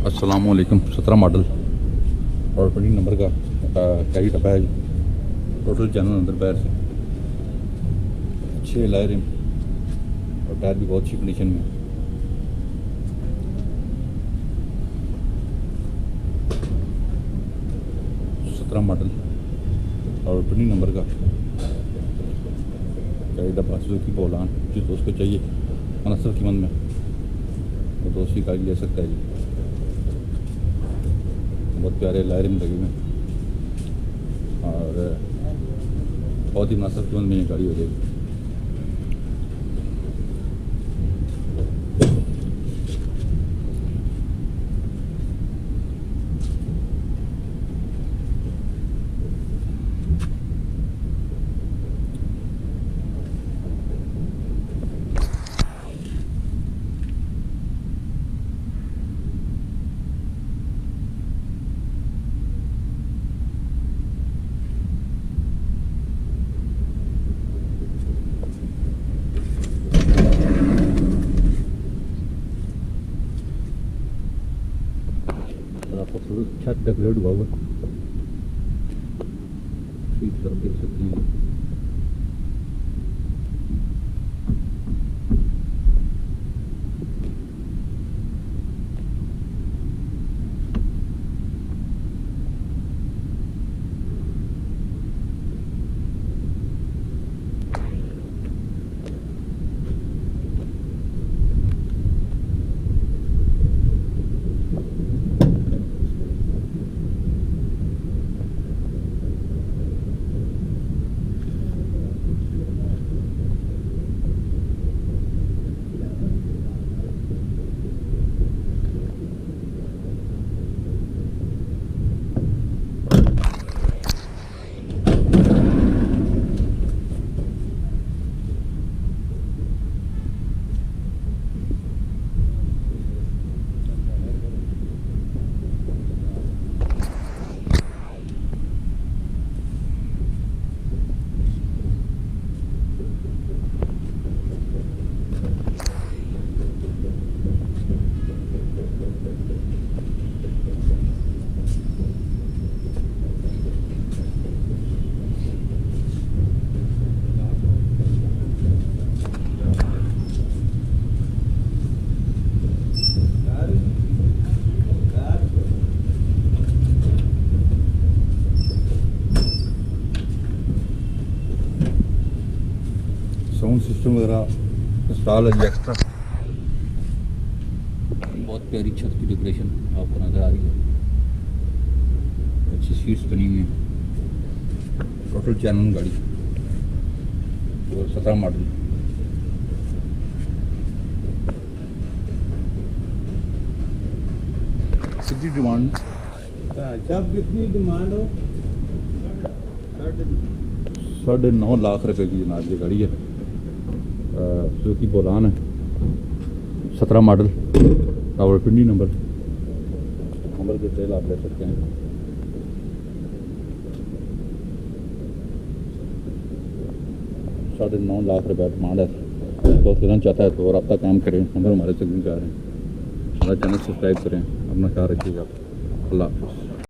अस्सलामुअलैकुम। 17 मॉडल और 20 नंबर का कैरी डब्बा है। टोटल चैनल अंदर पैर से 6 लाए रिम और टायर भी बहुत अच्छी कंडीशन में। सत्रह मॉडल और 20 नंबर का कैरी डब्बा सुजुकी बोलान, जिस दोस्त को चाहिए मुनासिब कीमत में वो दोस्त ही गाड़ी ले सकता है जी। बहुत प्यारे लायरिम लगे हुए और बहुत ही मुनासिब कीमत में ये गाड़ी हो जाएगी। आपको छत डेकोरेट हुआ हुआ सीट तरफ देख सकते हैं। साउंड सिस्टम वगैरह इंस्टॉल है जी एक्स्ट्रा। बहुत प्यारी छत की डेकोरेशन आपको नज़र आ रही है। अच्छी सीट्स बनी हुई हैं। टोटल चैनल गाड़ी और 17 मॉडल। कितनी डिमांड? जब कितनी डिमांड हो? 9.5 लाख रुपए की जनाब ये गाड़ी है। सुजुकी बोलान है, 17 मॉडल और 20 नंबर के तेल आप ले सकते हैं। $9.5 लाख रुपये डिमांड है। तो खरीदना चाहता है तो रब्ता काम करें, नंबर हमारे से आ रहे हैं। हमारा चैनल सब्सक्राइब करें। अपना ख्याल रखिएगा। अल्लाह हाफ़िज़।